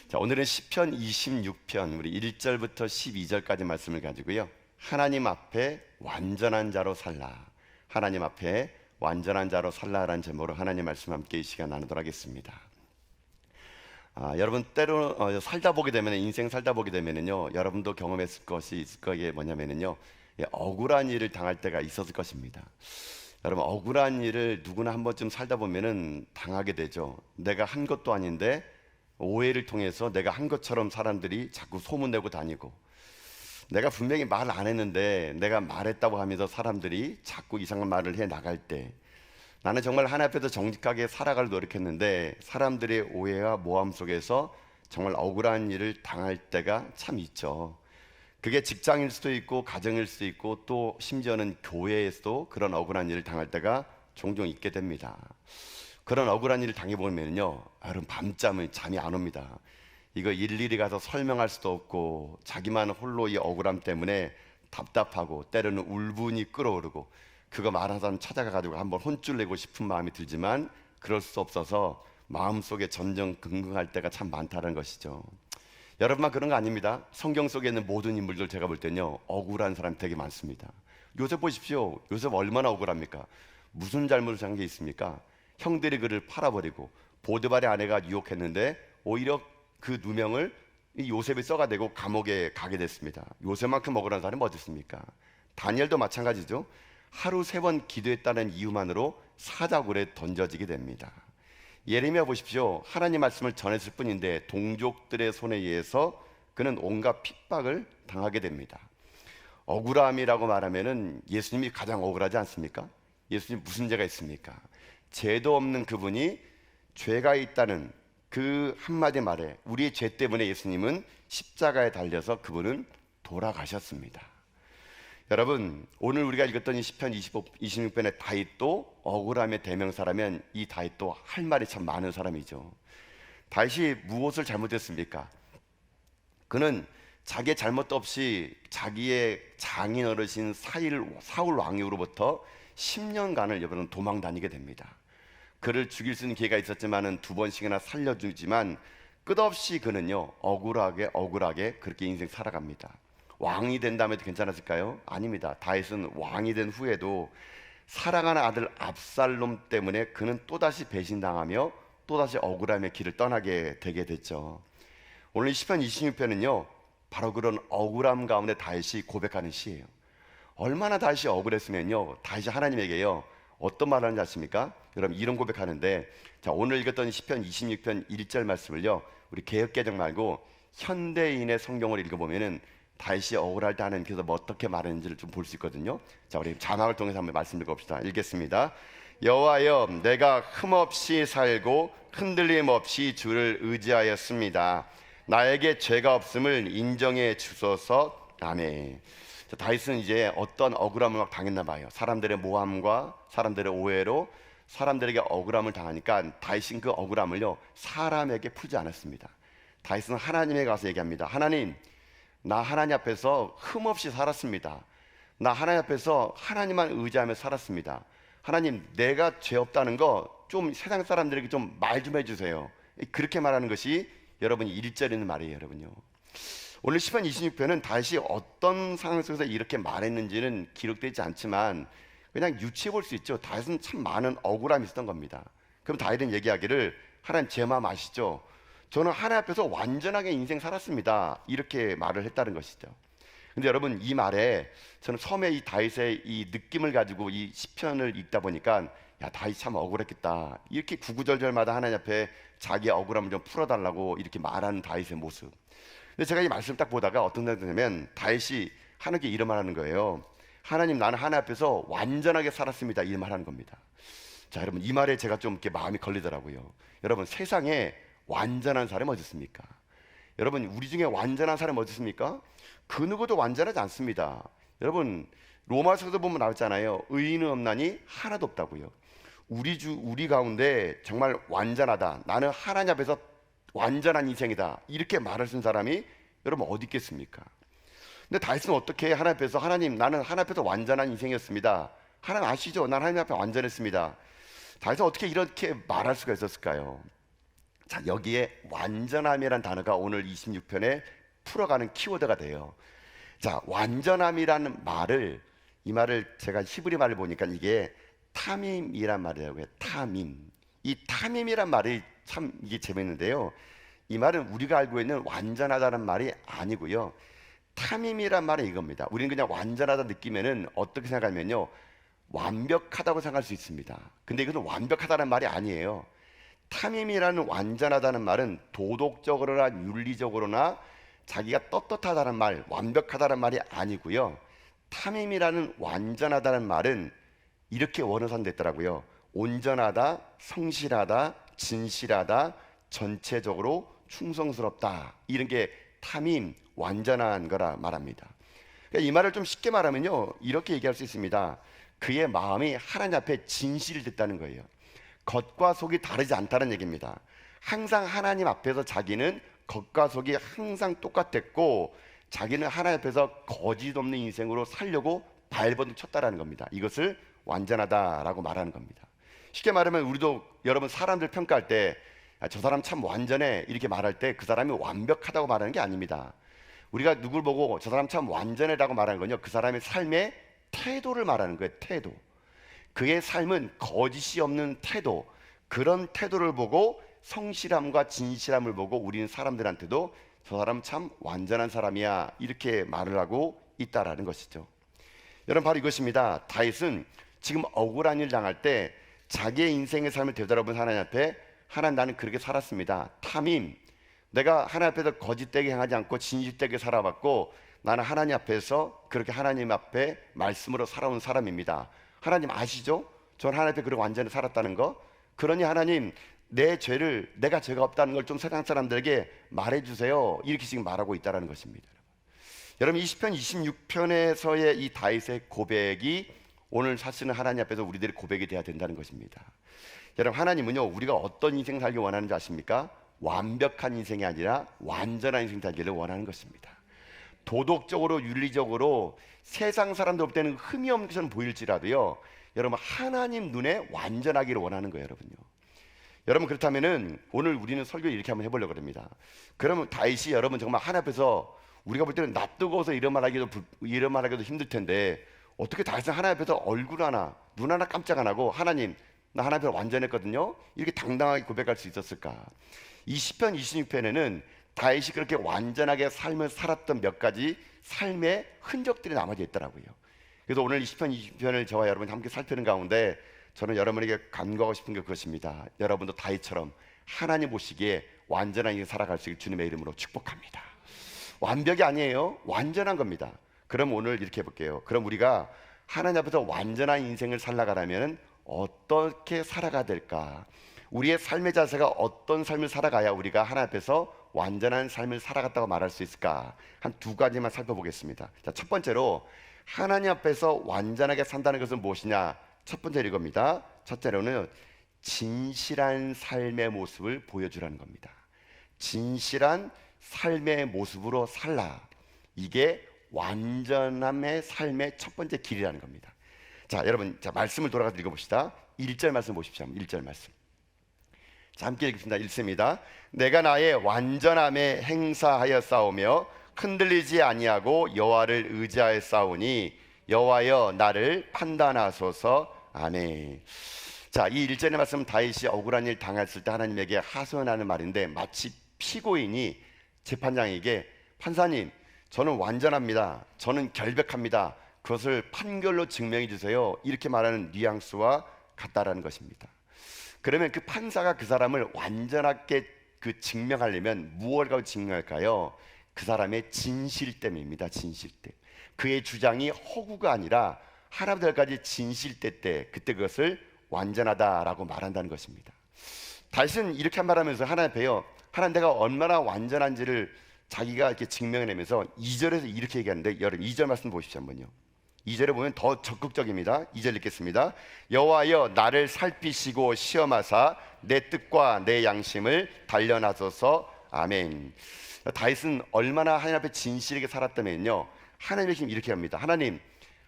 자, 오늘은 시편 26편 우리 1절부터 12절까지 말씀을 가지고요. 하나님 앞에 완전한 자로 살라. 하나님 앞에 완전한 자로 살라라는 제목으로 하나님 말씀 함께 이 시간 나누도록 하겠습니다. 여러분 때로 살다 보게 되면 인생 살다 보게 되면은요, 여러분도 경험했을 것이 있을 거기에 뭐냐면은요, 억울한 일을 당할 때가 있었을 것입니다. 여러분 억울한 일을 누구나 한 번쯤 살다 보면은 당하게 되죠. 내가 한 것도 아닌데 오해를 통해서 내가 한 것처럼 사람들이 자꾸 소문내고 다니고, 내가 분명히 말 안 했는데 내가 말했다고 하면서 사람들이 자꾸 이상한 말을 해 나갈 때, 나는 정말 하나님 앞에서 정직하게 살아갈 노력했는데 사람들의 오해와 모함 속에서 정말 억울한 일을 당할 때가 참 있죠. 그게 직장일 수도 있고 가정일 수도 있고 또 심지어는 교회에서도 그런 억울한 일을 당할 때가 종종 있게 됩니다. 그런 억울한 일을 당해보면요, 여러분 밤잠을 잠이 안 옵니다. 이거 일일이 가서 설명할 수도 없고 자기만 홀로 이 억울함 때문에 답답하고 때로는 울분이 끓어오르고, 그거 말하는 사람 찾아가가지고 한번 혼쭐 내고 싶은 마음이 들지만 그럴 수 없어서 마음속에 전전긍긍할 때가 참 많다는 것이죠. 여러분만 그런 거 아닙니다. 성경 속에 있는 모든 인물들 제가 볼 때는요, 억울한 사람 되게 많습니다. 요셉 보십시오. 요셉 얼마나 억울합니까? 무슨 잘못을 한 게 있습니까? 형들이 그를 팔아버리고 보드발의 아내가 유혹했는데 오히려 그 누명을 이 요셉이 써가지고 감옥에 가게 됐습니다. 요셉만큼 억울한 사람이 어디 있습니까? 다니엘도 마찬가지죠. 하루 3번 기도했다는 이유만으로 사자굴에 던져지게 됩니다. 예레미야 보십시오. 하나님 말씀을 전했을 뿐인데 동족들의 손에 의해서 그는 온갖 핍박을 당하게 됩니다. 억울함이라고 말하면은 예수님이 가장 억울하지 않습니까? 예수님 무슨 죄가 있습니까? 죄도 없는 그분이 죄가 있다는 그 한마디 말에 우리의 죄 때문에 예수님은 십자가에 달려서 그분은 돌아가셨습니다. 여러분 오늘 우리가 읽었던 이 시편 26편의 다윗도 억울함의 대명사라면 이 다윗도 할 말이 참 많은 사람이죠. 다윗이 무엇을 잘못했습니까? 그는 자기의 잘못도 없이 자기의 장인 어르신 사울 왕으로부터 10년간을 여러분 도망 다니게 됩니다. 그를 죽일 수 있는 기회가 있었지만은 2번씩이나 살려주지만 끝없이 그는요 억울하게 그렇게 인생 살아갑니다. 왕이 된 다음에도 괜찮았을까요? 아닙니다. 다윗은 왕이 된 후에도 사랑하는 아들 압살롬 때문에 그는 또다시 배신당하며 또다시 억울함의 길을 떠나게 되게 됐죠. 오늘 시편 26편은요 바로 그런 억울함 가운데 다윗이 고백하는 시예요. 얼마나 다윗이 억울했으면요, 다윗이 하나님에게요 어떤 말을 하는지 아십니까? 여러분 이런 고백하는데, 자 오늘 읽었던 시편 26편 1절 말씀을요 우리 개역개정 말고 현대인의 성경을 읽어보면은 다윗이 억울할 때 하나님께서 뭐 어떻게 말했는지를 좀 볼 수 있거든요. 자 우리 자막을 통해서 한번 말씀 읽어봅시다. 읽겠습니다. 여호와여, 내가 흠없이 살고 흔들림 없이 주를 의지하였습니다. 나에게 죄가 없음을 인정해 주소서. 아멘. 자, 다윗은 이제 어떤 억울함을 막 당했나 봐요. 사람들의 모함과 사람들의 오해로 사람들에게 억울함을 당하니까 다윗은 그 억울함을요 사람에게 풀지 않았습니다. 다윗은 하나님에 가서 얘기합니다. 하나님, 나 하나님 앞에서 흠없이 살았습니다. 나 하나님 앞에서 하나님만 의지하며 살았습니다. 하나님, 내가 죄 없다는 거 좀 세상 사람들에게 좀 말 좀 해주세요. 그렇게 말하는 것이 여러분이 1절에 있는 말이에요. 여러분요, 오늘 시편 26편은 다윗이 어떤 상황 속에서 이렇게 말했는지는 기록되지 않지만 그냥 유추해 볼 수 있죠. 다윗은 참 많은 억울함이 있었던 겁니다. 그럼 다윗은 얘기하기를, 하나님 제 마음 아시죠? 저는 하나님 앞에서 완전하게 인생 살았습니다. 이렇게 말을 했다는 것이죠. 근데 여러분 이 말에 저는 처음에 이 다윗의 이 느낌을 가지고 이 시편을 읽다 보니까, 야 다윗 참 억울했겠다. 이렇게 구구절절마다 하나님 앞에 자기의 억울함을 좀 풀어달라고 이렇게 말하는 다윗의 모습. 근데 제가 이 말씀을 딱 보다가 어떤 생각이 드냐면, 다윗이 하나님께 이런 말하는 거예요. 하나님, 나는 하나님 앞에서 완전하게 살았습니다. 이 말하는 겁니다. 자 여러분 이 말에 제가 좀 이렇게 마음이 걸리더라고요. 여러분 세상에 완전한 사람이 어디 있습니까? 여러분 우리 중에 완전한 사람이 어디 있습니까? 그 누구도 완전하지 않습니다. 여러분 로마서도 보면 나왔잖아요. 의인은 없나니 하나도 없다고요. 우리 가운데 정말 완전하다, 나는 하나님 앞에서 완전한 인생이다, 이렇게 말을 쓴 사람이 여러분 어디 있겠습니까? 근데 다윗은 어떻게 하나님 앞에서, 하나님 나는 하나님 앞에서 완전한 인생이었습니다, 하나님 아시죠? 난 하나님 앞에 완전했습니다. 다윗은 어떻게 이렇게 말할 수가 있었을까요? 자, 여기에 완전함이라는 단어가 오늘 26편에 풀어가는 키워드가 돼요. 자, 완전함이라는 말을, 이 말을 제가 히브리 말을 보니까 이게 타밈이란 말이라고 해요. 타밈. 이 타밈이란 말이 참 이게 재밌는데요. 이 말은 우리가 알고 있는 완전하다는 말이 아니고요. 타밈이란 말은 이겁니다. 우리는 그냥 완전하다 느끼면은 어떻게 생각하면요, 완벽하다고 생각할 수 있습니다. 근데 이것은 완벽하다는 말이 아니에요. 탐임이라는 완전하다는 말은 도덕적으로나 윤리적으로나 자기가 떳떳하다는 말, 완벽하다는 말이 아니고요. 탐임이라는 완전하다는 말은 이렇게 원어선됐더라고요. 온전하다, 성실하다, 진실하다, 전체적으로 충성스럽다, 이런 게 탐임, 완전한 거라 말합니다. 그러니까 이 말을 좀 쉽게 말하면요, 이렇게 얘기할 수 있습니다. 그의 마음이 하나님 앞에 진실이 됐다는 거예요. 겉과 속이 다르지 않다는 얘기입니다. 항상 하나님 앞에서 자기는 겉과 속이 항상 똑같았고, 자기는 하나님 앞에서 거짓 없는 인생으로 살려고 발버둥 쳤다라는 겁니다. 이것을 완전하다라고 말하는 겁니다. 쉽게 말하면 우리도 여러분 사람들 평가할 때 저 사람 참 완전해 이렇게 말할 때 그 사람이 완벽하다고 말하는 게 아닙니다. 우리가 누굴 보고 저 사람 참 완전해라고 말하는 건요, 그 사람의 삶의 태도를 말하는 거예요. 태도. 그의 삶은 거짓이 없는 태도, 그런 태도를 보고 성실함과 진실함을 보고 우리는 사람들한테도 저 사람 참 완전한 사람이야 이렇게 말을 하고 있다라는 것이죠. 여러분, 바로 이것입니다. 다윗은 지금 억울한 일 당할 때 자기의 인생의 삶을 되돌아본 하나님 앞에, 하나님 나는 그렇게 살았습니다. 탐임, 내가 하나님 앞에서 거짓되게 행하지 않고 진실되게 살아왔고 나는 하나님 앞에서 그렇게 하나님 앞에 말씀으로 살아온 사람입니다. 하나님 아시죠? 전 하나님 앞에 그렇게 완전히 살았다는 거. 그러니 하나님, 내 죄를, 내가 죄가 없다는 걸 좀 세상 사람들에게 말해주세요, 이렇게 지금 말하고 있다는 것입니다. 여러분, 20편 26편에서의 이 다윗의 고백이 오늘 사실은 하나님 앞에서 우리들의 고백이 돼야 된다는 것입니다. 여러분, 하나님은요, 우리가 어떤 인생 살기 원하는지 아십니까? 완벽한 인생이 아니라 완전한 인생 살기를 원하는 것입니다. 도덕적으로 윤리적으로 세상 사람들 볼 때는 흠이 없는 것처럼 보일지라도요, 여러분 하나님 눈에 완전하기를 원하는 거예요. 여러분 그렇다면은 오늘 우리는 설교를 이렇게 한번 해보려고 합니다. 그러면 다윗이 여러분 정말 하나님 앞에서 우리가 볼 때는 낯뜨거워서 이런 말하기도 힘들 텐데, 어떻게 다윗은 하나님 앞에서 얼굴 하나 눈 하나 깜짝 안 하고 하나님 나 하나님 앞에서 완전했거든요, 이렇게 당당하게 고백할 수 있었을까? 이 시편 26편에는 다윗이 그렇게 완전하게 삶을 살았던 몇 가지 삶의 흔적들이 남아져 있더라고요. 그래서 오늘 이 시편 20편을 저와 여러분이 함께 살피는 가운데 저는 여러분에게 간구하고 싶은 게 그것입니다. 여러분도 다윗처럼 하나님 보시기에 완전한 인생 살아갈 수 있길 주님의 이름으로 축복합니다. 완벽이 아니에요, 완전한 겁니다. 그럼 오늘 이렇게 해볼게요. 그럼 우리가 하나님 앞에서 완전한 인생을 살아가려면 어떻게 살아가야 될까? 우리의 삶의 자세가 어떤 삶을 살아가야 우리가 하나님 앞에서 완전한 삶을 살아갔다고 말할 수 있을까? 한 두 가지만 살펴보겠습니다. 자, 첫 번째로 하나님 앞에서 완전하게 산다는 것은 무엇이냐? 첫 번째 이겁니다. 첫째로는 진실한 삶의 모습을 보여주라는 겁니다. 진실한 삶의 모습으로 살라. 이게 완전함의 삶의 첫 번째 길이라는 겁니다. 자, 여러분, 자, 말씀을 돌아가서 읽어봅시다. 1절 말씀 보십시오. 1절 말씀. 자, 함께 읽겠습니다. 읽습니다. 내가 나의 완전함에 행사하여 싸우며 흔들리지 아니하고 여호와를 의지하여 싸우니 여호와여 나를 판단하소서. 아멘. 자, 이 1절의 말씀, 다윗이 억울한 일 당했을 때 하나님에게 하소연하는 말인데, 마치 피고인이 재판장에게 판사님, 저는 완전합니다, 저는 결백합니다, 그것을 판결로 증명해 주세요, 이렇게 말하는 뉘앙스와 같다라는 것입니다. 그러면 그 판사가 그 사람을 완전하게 증명하려면 무엇을 가지고 증명할까요? 그 사람의 진실됨입니다. 진실됨. 그의 주장이 허구가 아니라 하나님들까지 진실될 때, 그때 그것을 완전하다라고 말한다는 것입니다. 다윗은 이렇게 말하면서 하나님 앞에요, 하나님 내가 얼마나 완전한지를 자기가 이렇게 증명해내면서 2절에서 이렇게 얘기하는데, 여러분 2절 말씀 보십시오. 한번요. 2절에 보면 더 적극적입니다. 2절 읽겠습니다. 여호와여 나를 살피시고 시험하사 내 뜻과 내 양심을 단련하소서. 아멘. 다윗은 얼마나 하나님 앞에 진실하게 살았다면요, 하나님의 힘 이렇게 합니다. 하나님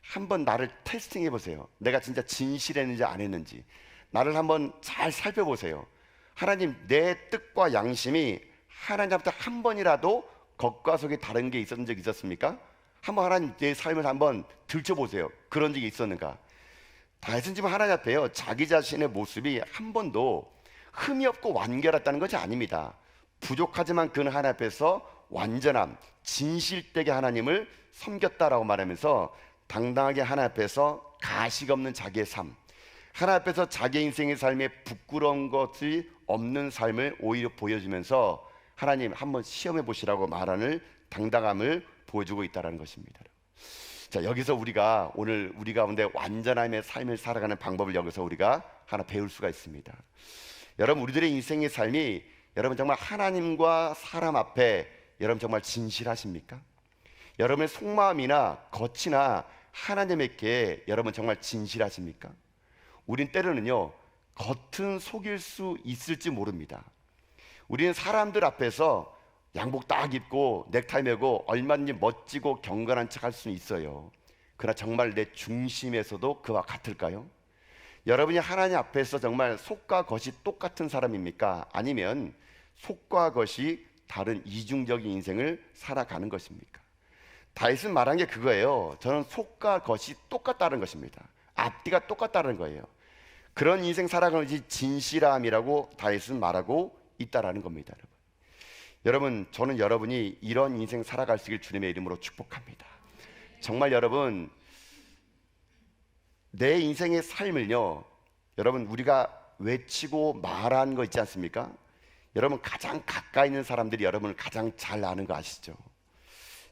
한번 나를 테스팅해 보세요. 내가 진짜 진실했는지 안 했는지 나를 한번 잘 살펴보세요. 하나님, 내 뜻과 양심이 하나님 앞에 한 번이라도 겉과 속이 다른 게 있었던 적이 있었습니까? 한번 하나님 내 삶을 한번 들춰보세요. 그런 적이 있었는가? 다윗은 지금 하나님 앞에요, 자기 자신의 모습이 한 번도 흠이 없고 완결했다는 것이 아닙니다. 부족하지만 그는 하나님 앞에서 완전함, 진실되게 하나님을 섬겼다라고 말하면서 당당하게 하나님 앞에서 가식 없는 자기의 삶, 하나님 앞에서 자기 인생의 삶에 부끄러운 것이 없는 삶을 오히려 보여주면서 하나님 한번 시험해 보시라고 말하는 당당함을 보여주고 있다는 것입니다. 자, 여기서 우리가 오늘 우리 가운데 완전함의 삶을 살아가는 방법을 여기서 우리가 하나 배울 수가 있습니다. 여러분, 우리들의 인생의 삶이 여러분 정말 하나님과 사람 앞에 여러분 정말 진실하십니까? 여러분의 속마음이나 겉이나 하나님께 여러분 정말 진실하십니까? 우린 때로는요, 겉은 속일 수 있을지 모릅니다. 우리는 사람들 앞에서 양복 딱 입고 넥타이 매고 얼마든지 멋지고 경건한 척 할 수는 있어요. 그러나 정말 내 중심에서도 그와 같을까요? 여러분이 하나님 앞에서 정말 속과 겉이 똑같은 사람입니까? 아니면 속과 겉이 다른 이중적인 인생을 살아가는 것입니까? 다윗은 말한 게 그거예요. 저는 속과 겉이 똑같다는 것입니다. 앞뒤가 똑같다는 거예요. 그런 인생 살아가는 것이 진실함이라고 다윗은 말하고 있다라는 겁니다. 여러분, 저는 여러분이 이런 인생 살아갈 수 있길 주님의 이름으로 축복합니다. 정말 여러분, 내 인생의 삶을요, 여러분 우리가 외치고 말하는 거 있지 않습니까? 여러분, 가장 가까이 있는 사람들이 여러분을 가장 잘 아는 거 아시죠?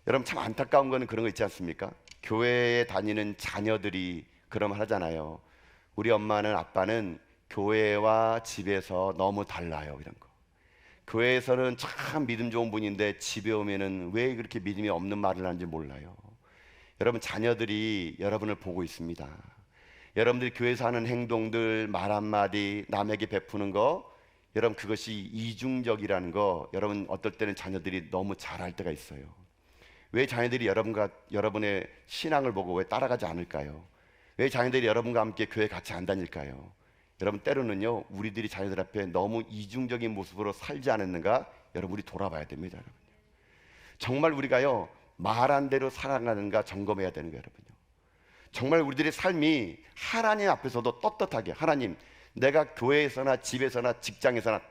여러분, 참 안타까운 거는 그런 거 있지 않습니까? 교회에 다니는 자녀들이 그런 말 하잖아요. 우리 엄마는 아빠는 교회와 집에서 너무 달라요, 이런 거. 교회에서는 참 믿음 좋은 분인데 집에 오면은 왜 그렇게 믿음이 없는 말을 하는지 몰라요. 여러분, 자녀들이 여러분을 보고 있습니다. 여러분들이 교회에서 하는 행동들, 말 한마디, 남에게 베푸는 거, 여러분 그것이 이중적이라는 거, 여러분 어떨 때는 자녀들이 너무 잘할 때가 있어요. 왜 자녀들이 여러분의 신앙을 보고 왜 따라가지 않을까요? 왜 자녀들이 여러분과 함께 교회 같이 안 다닐까요? 여러분, 때로는요, 우리들이 자녀들 앞에 너무 이중적인 모습으로 살지 않았는가? 여러분, 우리 돌아봐야 됩니다. 여러분, 정말 우리가요 말한 대로 살아가는가 점검해야 되는 거예요. 여러분요, 정말 우리들의 삶이 하나님 앞에서도 떳떳하게, 하나님, 내가 교회에서나 집에서나 직장에서나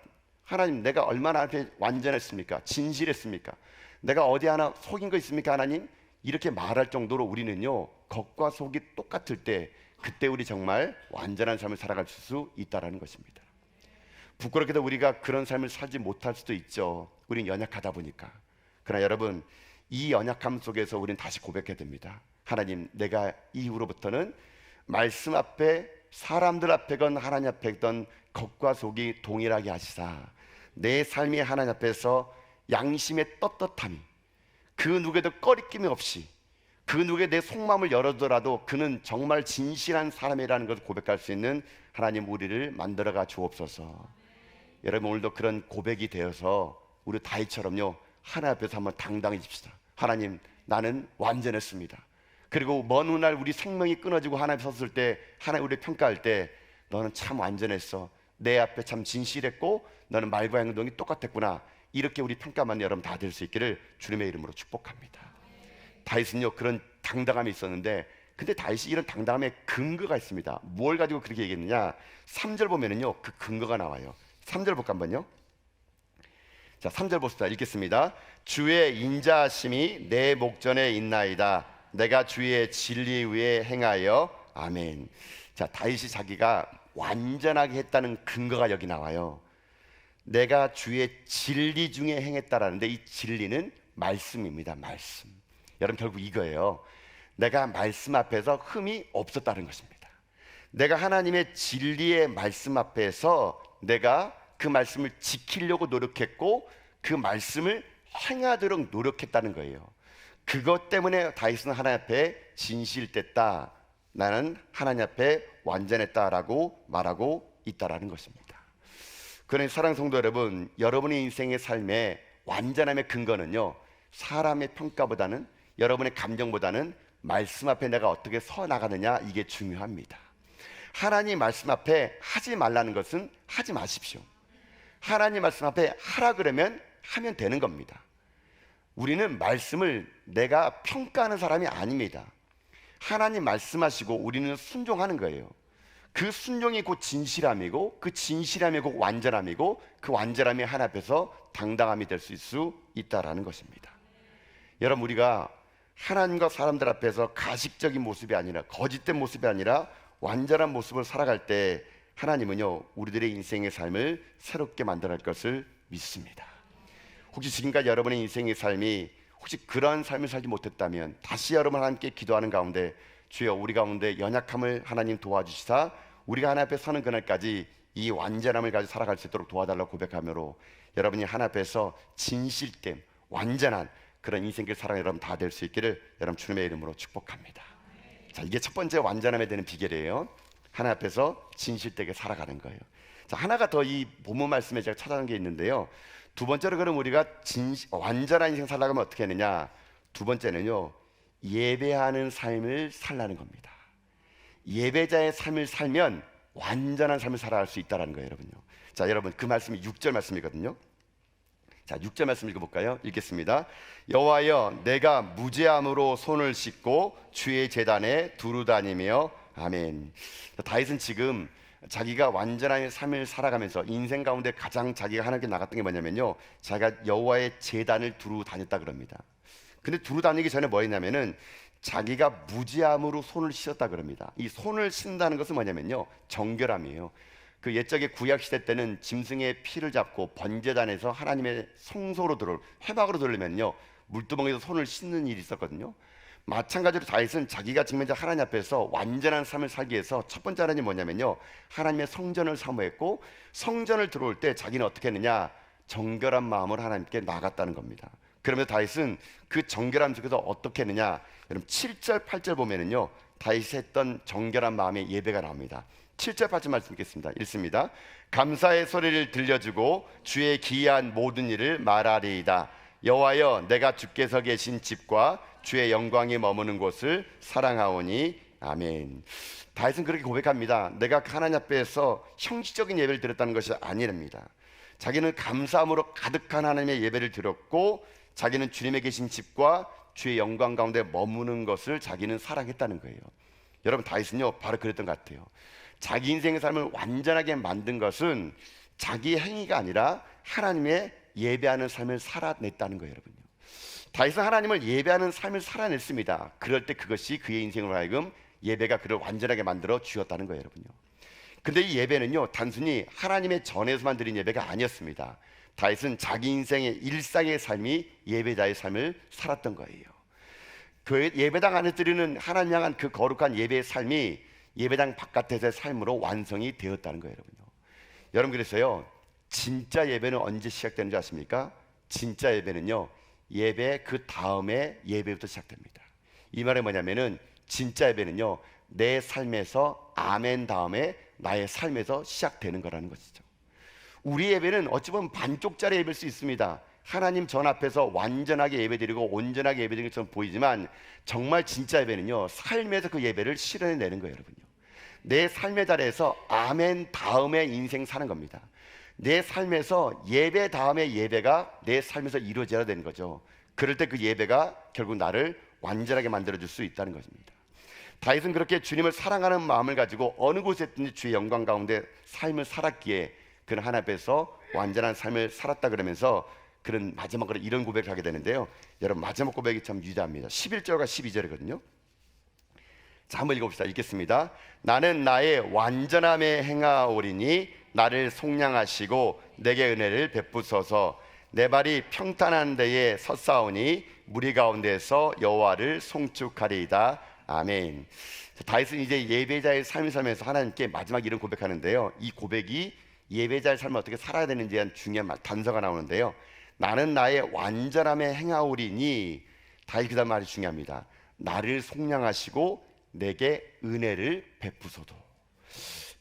하나님, 내가 얼마나 앞에 완전했습니까? 진실했습니까? 내가 어디 하나 속인 거 있습니까? 하나님, 이렇게 말할 정도로 우리는요 겉과 속이 똑같을 때, 그때 우리 정말 완전한 삶을 살아갈 수 있다는 것입니다. 부끄럽게도 우리가 그런 삶을 살지 못할 수도 있죠. 우린 연약하다 보니까. 그러나 여러분, 이 연약함 속에서 우리는 다시 고백해야 됩니다. 하나님, 내가 이후로부터는 말씀 앞에, 사람들 앞에건 하나님 앞에건 겉과 속이 동일하게 하시사 내 삶이 하나님 앞에서 양심의 떳떳함이, 그 누구에도 꺼리낌이 없이, 그 누구에 내 속마음을 열어더라도 그는 정말 진실한 사람이라는 것을 고백할 수 있는 하나님, 우리를 만들어가 주옵소서. 여러분, 오늘도 그런 고백이 되어서 우리 다윗처럼요 하나님 앞에서 한번 당당해집시다. 하나님, 나는 완전했습니다. 그리고 먼 훗날 우리 생명이 끊어지고 하나님 섰을 때, 하나님 우리를 평가할 때, 너는 참 완전했어, 내 앞에 참 진실했고 너는 말과 행동이 똑같았구나, 이렇게 우리 평가만 여러분 다 될 수 있기를 주님의 이름으로 축복합니다. 다윗은요 그런 당당함이 있었는데, 근데 다윗이 이런 당당함의 근거가 있습니다. 뭘 가지고 그렇게 얘기했느냐? 3절 보면은요 그 근거가 나와요. 3절 볼까 한번요. 자, 3절 봅시다. 읽겠습니다. 주의 인자하심이 내 목전에 있나이다. 내가 주의 진리 위에 행하여. 아멘. 자, 다윗이 자기가 완전하게 했다는 근거가 여기 나와요. 내가 주의 진리 중에 행했다라는데, 이 진리는 말씀입니다. 말씀. 여러분, 결국 이거예요. 내가 말씀 앞에서 흠이 없었다는 것입니다. 내가 하나님의 진리의 말씀 앞에서 내가 그 말씀을 지키려고 노력했고 그 말씀을 행하도록 노력했다는 거예요. 그것 때문에 다윗은 하나님 앞에 진실됐다, 나는 하나님 앞에 완전했다라고 말하고 있다라는 것입니다. 그러니 사랑하는 성도 여러분, 여러분의 인생의 삶의 완전함의 근거는요 사람의 평가보다는, 여러분의 감정보다는 말씀 앞에 내가 어떻게 서 나가느냐, 이게 중요합니다. 하나님 말씀 앞에 하지 말라는 것은 하지 마십시오. 하나님 말씀 앞에 하라 그러면 하면 되는 겁니다. 우리는 말씀을 내가 평가하는 사람이 아닙니다. 하나님 말씀하시고 우리는 순종하는 거예요. 그 순종이 곧 진실함이고, 그 진실함이 곧 완전함이고, 그 완전함이 하나님 앞에서 당당함이 될 수 있다라는 것입니다. 여러분, 우리가 하나님과 사람들 앞에서 가식적인 모습이 아니라, 거짓된 모습이 아니라 완전한 모습을 살아갈 때 하나님은요, 우리들의 인생의 삶을 새롭게 만들어갈 것을 믿습니다. 혹시 지금까지 여러분의 인생의 삶이 혹시 그러한 삶을 살지 못했다면 다시 여러분 하나님께 기도하는 가운데, 주여 우리 가운데 연약함을 하나님 도와주시사 우리가 하나님 앞에 서는 그날까지 이 완전함을 가지고 살아갈 수 있도록 도와달라고 고백하므로, 여러분이 하나님 앞에서 진실됨, 완전한 그런 인생길 살아가는 여러분 다 될 수 있기를 여러분 주님의 이름으로 축복합니다. 자, 이게 첫 번째 완전함에 되는 비결이에요. 하나님 앞에서 진실되게 살아가는 거예요. 자, 하나가 더 이 본문 말씀에 제가 찾아낸 게 있는데요. 두 번째로, 그럼 우리가 완전한 인생 살아가면 어떻게 하느냐? 두 번째는요, 예배하는 삶을 살라는 겁니다. 예배자의 삶을 살면 완전한 삶을 살아갈 수 있다는 거예요, 여러분요. 자, 여러분, 그 말씀이 6절 말씀이거든요. 자, 6절 말씀 읽어볼까요? 읽겠습니다. 여호와여, 내가 무죄함으로 손을 씻고 주의 제단에 두루 다니며. 아멘. 다윗은 지금 자기가 완전한 삶을 살아가면서 인생 가운데 가장 자기가 하나님께 나갔던 게 뭐냐면요, 자기가 여호와의 제단을 두루 다녔다 그럽니다. 근데 두루 다니기 전에 뭐 했냐면은 자기가 무죄함으로 손을 씻었다 그럽니다. 이 손을 씻는다는 것은 뭐냐면요, 정결함이에요. 그 옛적의 구약 시대 때는 짐승의 피를 잡고 번제단에서 하나님의 성소로 회막으로 들어오면요, 물두멍에서 손을 씻는 일이 있었거든요. 마찬가지로 다윗은 자기가 지금 하나님 앞에서 완전한 삶을 살기 위해서 첫 번째 하나님이 뭐냐면요, 하나님의 성전을 사모했고, 성전을 들어올 때 자기는 어떻게 했느냐, 정결한 마음으로 하나님께 나갔다는 겁니다. 그러면서 다윗은 그 정결함 속에서 어떻게 했느냐, 여러분 7절 8절 보면은요, 다윗이 했던 정결한 마음의 예배가 나옵니다. 7절 8절 말씀 읽겠습니다. 읽습니다. 감사의 소리를 들려주고 주의 기이한 모든 일을 말하리이다. 여호와여, 내가 주께서 계신 집과 주의 영광이 머무는 곳을 사랑하오니. 아멘. 다윗은 그렇게 고백합니다. 내가 하나님 앞에서 형식적인 예배를 드렸다는 것이 아니랍니다. 자기는 감사함으로 가득한 하나님의 예배를 드렸고, 자기는 주님의 계신 집과 주의 영광 가운데 머무는 것을 자기는 사랑했다는 거예요. 여러분, 다윗은요 바로 그랬던 것 같아요. 자기 인생의 삶을 완전하게 만든 것은 자기 행위가 아니라 하나님의 예배하는 삶을 살아냈다는 거예요, 여러분요. 다윗은 하나님을 예배하는 삶을 살아냈습니다. 그럴 때 그것이 그의 인생으로 하여금 예배가 그를 완전하게 만들어 주었다는 거예요, 여러분요. 근데 이 예배는요, 단순히 하나님의 전에서만 드린 예배가 아니었습니다. 다윗은 자기 인생의 일상의 삶이 예배자의 삶을 살았던 거예요. 그 예배당 안에 드리는 하나님 향한 그 거룩한 예배의 삶이 예배당 바깥에서의 삶으로 완성이 되었다는 거예요, 여러분요. 여러분, 그래서요, 진짜 예배는 언제 시작되는지 아십니까? 진짜 예배는요, 예배 그 다음에 예배부터 시작됩니다. 이 말은 뭐냐면은, 진짜 예배는요, 내 삶에서 아멘 다음에 나의 삶에서 시작되는 거라는 것이죠. 우리 예배는 어찌 보면 반쪽짜리 예배일 수 있습니다. 하나님 전 앞에서 완전하게 예배드리고 온전하게 예배드리는 것처럼 보이지만, 정말 진짜 예배는요, 삶에서 그 예배를 실현해내는 거예요, 여러분요. 내 삶의 자리에서 아멘 다음에 인생 사는 겁니다. 내 삶에서 예배 다음에 예배가 내 삶에서 이루어져야 되는 거죠. 그럴 때 그 예배가 결국 나를 완전하게 만들어줄 수 있다는 것입니다. 다윗은 그렇게 주님을 사랑하는 마음을 가지고 어느 곳에 있든지 주의 영광 가운데 삶을 살았기에 그는 하나님 앞에서 완전한 삶을 살았다 그러면서 그는 마지막으로 이런 고백을 하게 되는데요. 여러분, 마지막 고백이 참 유대합니다. 11절과 12절이거든요. 자, 한번 읽어봅시다. 읽겠습니다. 나는 나의 완전함에 행하오리니 나를 속량하시고 내게 은혜를 베푸소서. 내 발이 평탄한 데에 섰사오니 무리 가운데서 여호와를 송축하리이다. 아멘. 다윗은 이제 예배자의 삶을 살면서 하나님께 마지막 이런 고백하는데요. 이 고백이 예배자의 삶을 어떻게 살아야 되는지에 대한 중요한 단서가 나오는데요. 나는 나의 완전함에 행하오리니, 다윗 그 다음 말이 중요합니다. 나를 속량하시고 내게 은혜를 베푸소도.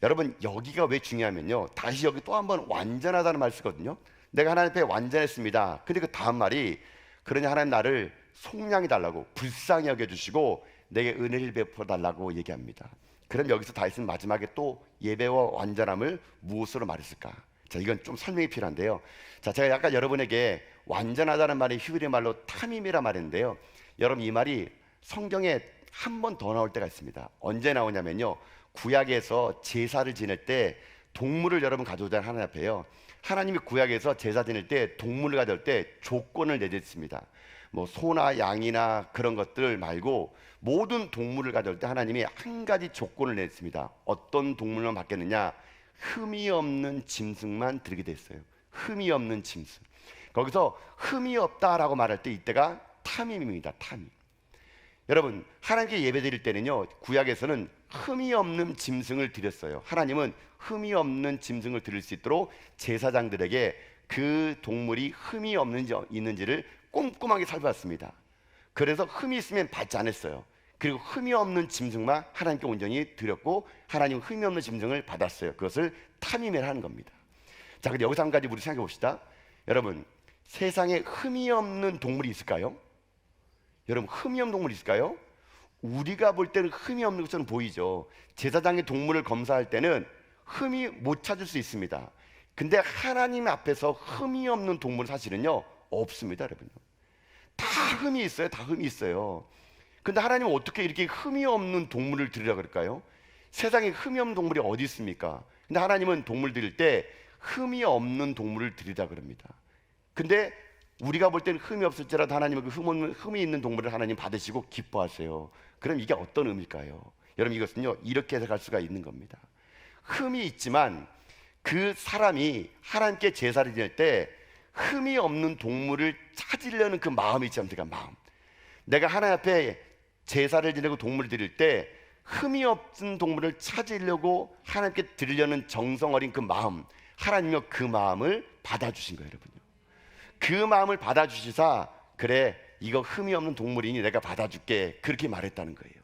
여러분, 여기가 왜 중요하면요, 다시 여기 또 한 번 완전하다는 말 쓰거든요. 내가 하나님 앞에 완전했습니다. 근데 그 다음 말이, 그러니 하나님 나를 속량해 달라고, 불쌍히 여겨주시고 내게 은혜를 베풀어 달라고 얘기합니다. 그럼 여기서 다윗은 마지막에 또 예배와 완전함을 무엇으로 말했을까? 자, 이건 좀 설명이 필요한데요. 자, 제가 약간 여러분에게 완전하다는 말이 히브리 말로 탐임이라 말인데요. 여러분, 이 말이 성경에 한 번 더 나올 때가 있습니다. 언제 나오냐면요, 구약에서 제사를 지낼 때 동물을 여러분 가져오자 하나님 앞에요. 하나님이 구약에서 제사 지낼 때 동물을 가져올 때 조건을 내렸습니다. 뭐 소나 양이나 그런 것들 말고 모든 동물을 가져올 때 하나님이 한 가지 조건을 냈습니다. 어떤 동물만 받겠느냐? 흠이 없는 짐승만 드리게 됐어요. 흠이 없는 짐승. 거기서 흠이 없다라고 말할 때 이때가 탐임입니다. 탐임. 여러분, 하나님께 예배 드릴 때는요, 구약에서는 흠이 없는 짐승을 드렸어요. 하나님은 흠이 없는 짐승을 드릴 수 있도록 제사장들에게 그 동물이 흠이 없는지 있는지를 꼼꼼하게 살펴봤습니다. 그래서 흠이 있으면 받지 않았어요. 그리고 흠이 없는 짐승만 하나님께 온전히 드렸고, 하나님은 흠이 없는 짐승을 받았어요. 그것을 탐임이라 하는 겁니다. 자, 근데 여기서 한 가지 우리 생각해 봅시다. 여러분, 세상에 흠이 없는 동물이 있을까요? 여러분, 흠이 없는 동물이 있을까요? 우리가 볼 때는 흠이 없는 것처럼 보이죠. 제사장의 동물을 검사할 때는 흠이 못 찾을 수 있습니다. 근데 하나님 앞에서 흠이 없는 동물은 사실은요, 없습니다. 여러분, 다 흠이 있어요. 다 흠이 있어요. 근데 하나님은 어떻게 이렇게 흠이 없는 동물을 드리라 그럴까요? 세상에 흠이 없는 동물이 어디 있습니까? 근데 하나님은 동물 드릴 때 흠이 없는 동물을 드리라 그럽니다. 근데 우리가 볼 때는 흠이 없을지라도 하나님은 그 흠이 있는 동물을 하나님 받으시고 기뻐하세요. 그럼 이게 어떤 의미일까요? 여러분, 이것은요, 이렇게 해석할 수가 있는 겁니다. 흠이 있지만 그 사람이 하나님께 제사를 지낼 때 흠이 없는 동물을 찾으려는 그 마음이 있지 않습니까? 마음. 내가 하나님 앞에 제사를 지내고 동물을 드릴 때 흠이 없는 동물을 찾으려고 하나님께 드리려는 정성 어린 그 마음, 하나님은 그 마음을 받아주신 거예요. 여러분요, 그 마음을 받아주시사, 그래, 이거 흠이 없는 동물이니 내가 받아줄게, 그렇게 말했다는 거예요.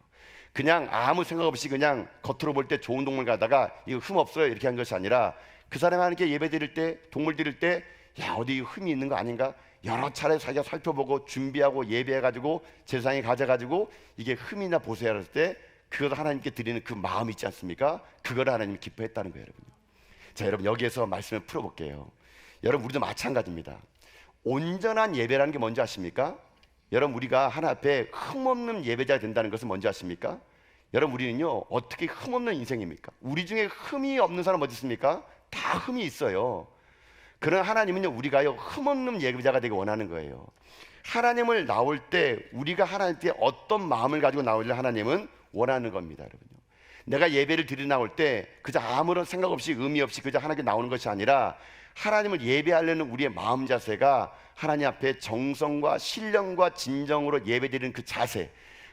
그냥 아무 생각 없이 그냥 겉으로 볼 때 좋은 동물 가다가 이거 흠 없어요 이렇게 한 것이 아니라, 그 사람이 하나님께 예배 드릴 때, 동물 드릴 때, 야, 어디 흠이 있는 거 아닌가 여러 차례 자기가 살펴보고 준비하고 예배해가지고 제사장에 가져가지고 이게 흠이나 보세요 할 때 그걸 하나님께 드리는 그 마음이 있지 않습니까? 그걸 하나님이 기뻐했다는 거예요. 여러분. 자, 여러분, 여기에서 말씀을 풀어볼게요. 여러분, 우리도 마찬가지입니다. 온전한 예배라는 게 뭔지 아십니까? 여러분, 우리가 하나님 앞에 흠없는 예배자가 된다는 것은 뭔지 아십니까? 여러분, 우리는요, 어떻게 흠없는 인생입니까? 우리 중에 흠이 없는 사람 어디 있습니까? 다 흠이 있어요. 그러나 하나님은요, 우리가요, 흠없는 예배자가 되기 원하는 거예요. 하나님을 나올 때 우리가 하나님께 어떤 마음을 가지고 나오려 하나님은 원하는 겁니다. 여러분요, 내가 예배를 드리러 나올 때 그저 아무런 생각 없이 의미 없이 그저 하나님께 나오는 것이 아니라, 하나님을 예배하려는 우리의 마음 자세가 하나님 앞에 정성과 신령과 진정으로 예배드리는 그 자세,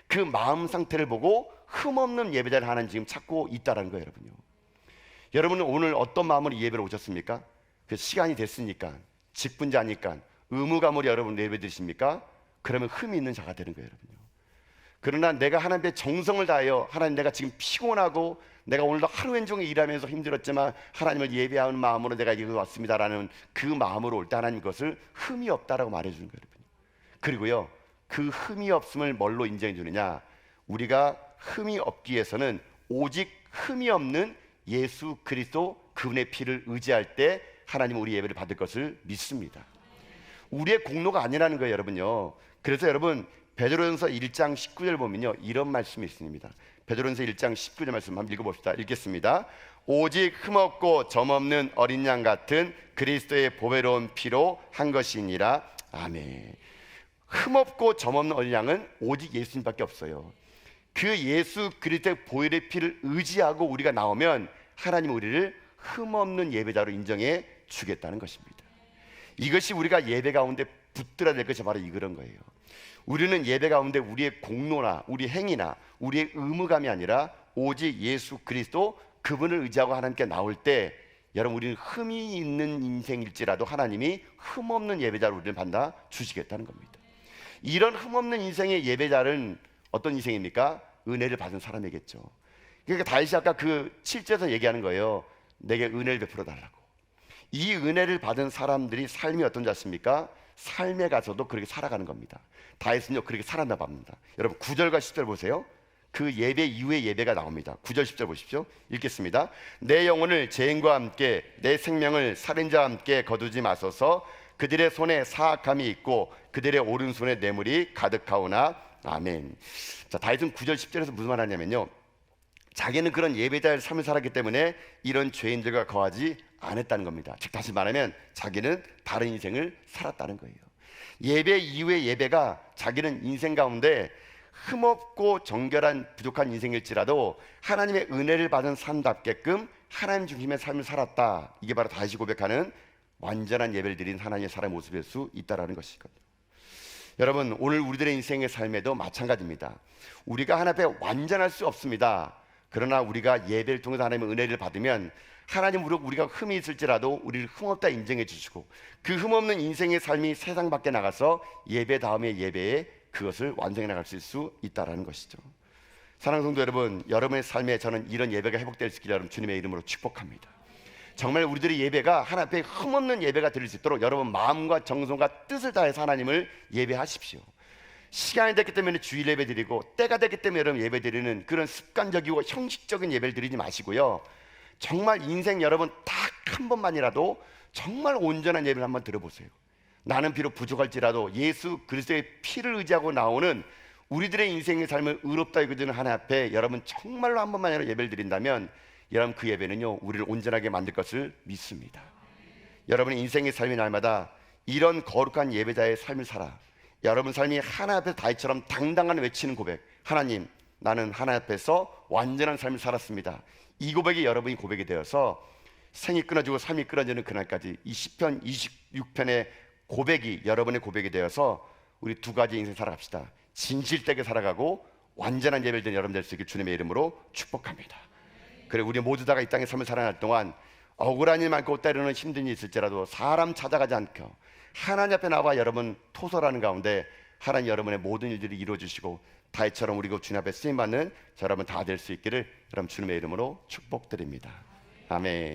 그 마음 상태를 보고 흠없는 예배자를 하나님 지금 찾고 있다는 거예요. 여러분요, 여러분은 오늘 어떤 마음으로 예배를 오셨습니까? 그 시간이 됐으니까, 직분자니까, 의무감으로 여러분 예배 드십니까? 그러면 흠이 있는 자가 되는 거예요. 여러분요, 그러나 내가 하나님께 정성을 다하여, 하나님, 내가 지금 피곤하고 내가 오늘도 하루 종일 일하면서 힘들었지만 하나님을 예배하는 마음으로 내가 여기 왔습니다라는 그 마음으로 올 때 하나님 그것을 흠이 없다라고 말해주는 거예요. 여러분. 그리고요, 그 흠이 없음을 뭘로 인정해 주느냐? 우리가 흠이 없기 위해서는 오직 흠이 없는 예수 그리스도 그분의 피를 의지할 때 하나님은 우리 예배를 받을 것을 믿습니다. 우리의 공로가 아니라는 거예요. 여러분요, 그래서 여러분, 베드로전서 1장 19절 보면요, 이런 말씀이 있습니다. 베드로전서 1장 19절 말씀 한번 읽어봅시다. 읽겠습니다. 오직 흠없고 점없는 어린 양 같은 그리스도의 보배로운 피로 한 것이니라. 아멘. 흠없고 점없는 어린 양은 오직 예수님밖에 없어요. 그 예수 그리스도의 보혈의 피를 의지하고 우리가 나오면 하나님은 우리를 흠없는 예배자로 인정해 주겠다는 것입니다. 이것이 우리가 예배 가운데 붙들어야 될 것이 바로 이런 거예요. 우리는 예배 가운데 우리의 공로나 우리 행위나 우리의 의무감이 아니라 오직 예수 그리스도 그분을 의지하고 하나님께 나올 때, 여러분, 우리는 흠이 있는 인생일지라도 하나님이 흠없는 예배자로 우리를 받아 주시겠다는 겁니다. 이런 흠없는 인생의 예배자는 어떤 인생입니까? 은혜를 받은 사람이겠죠. 그러니까 다윗이 아까 그 7절에서 얘기하는 거예요. 내게 은혜를 베풀어 달라고. 이 은혜를 받은 사람들이 삶이 어떤 자십니까? 삶에 가서도 그렇게 살아가는 겁니다. 다윗은요, 그렇게 살았나 봅니다. 여러분, 9절과 10절 보세요. 그 예배 이후의 예배가 나옵니다. 9절 10절 보십시오. 읽겠습니다. 내 영혼을 죄인과 함께 내 생명을 살인자와 함께 거두지 마소서. 그들의 손에 사악함이 있고 그들의 오른손에 뇌물이 가득하오나. 아멘. 자, 다윗은 9절 10절에서 무슨 말 하냐면요, 자기는 그런 예배자의 삶을 살았기 때문에 이런 죄인들과 거하지 않았다는 겁니다. 즉 다시 말하면 자기는 다른 인생을 살았다는 거예요. 예배 이후의 예배가 자기는 인생 가운데 흠없고 정결한 부족한 인생일지라도 하나님의 은혜를 받은 삶답게끔 하나님 중심의 삶을 살았다. 이게 바로 다시 고백하는 완전한 예배를 드린 하나님의 사람의 모습일 수 있다는 것이거든요. 여러분, 오늘 우리들의 인생의 삶에도 마찬가지입니다. 우리가 하나님 앞에 완전할 수 없습니다. 그러나 우리가 예배를 통해서 하나님의 은혜를 받으면 하나님, 우리가 흠이 있을지라도 우리를 흠없다 인정해 주시고 그 흠없는 인생의 삶이 세상 밖에 나가서 예배 다음에 예배에 그것을 완성해 나갈 수 있다는 것이죠. 사랑하는 성도 여러분, 여러분의 삶에 저는 이런 예배가 회복될 수 있기를 여러분 주님의 이름으로 축복합니다. 정말 우리들의 예배가 하나님 앞에 흠없는 예배가 드릴 수 있도록 여러분 마음과 정성과 뜻을 다해서 하나님을 예배하십시오. 시간이 됐기 때문에 주일 예배 드리고 때가 됐기 때문에 여러분 예배 드리는 그런 습관적이고 형식적인 예배를 드리지 마시고요, 정말 인생 여러분 딱 한 번만이라도 정말 온전한 예배를 한번 들어보세요. 나는 비록 부족할지라도 예수 그리스도의 피를 의지하고 나오는 우리들의 인생의 삶을 의롭다 여겨주는 하나님 앞에 여러분 정말로 한 번만이라도 예배를 드린다면 여러분 그 예배는요 우리를 온전하게 만들 것을 믿습니다. 여러분의 인생의 삶이 날마다 이런 거룩한 예배자의 삶을 살아 여러분 삶이 하나님 앞에서 다윗처럼 당당한 외치는 고백, 하나님 나는 하나님 앞에서 완전한 삶을 살았습니다. 이 고백이 여러분이 고백이 되어서 생이 끊어지고 삶이 끊어지는 그날까지 이 시편 26편의 고백이 여러분의 고백이 되어서 우리 두 가지 인생 살아갑시다. 진실되게 살아가고 완전한 예배를 드리는 여러분 될 수 있길 주님의 이름으로 축복합니다. 그래, 우리 모두 다가 이 땅에 삶을 살아갈 동안 억울한 일 많고 때로는 힘든 일이 있을지라도 사람 찾아가지 않고 하나님 앞에 나와 여러분 토설하는 가운데 하나님 여러분의 모든 일들이 이루어주시고 다윗처럼 우리가 주님 앞에 쓰임받는 저 여러분 다 될 수 있기를 여러분 주님의 이름으로 축복드립니다. 아멘.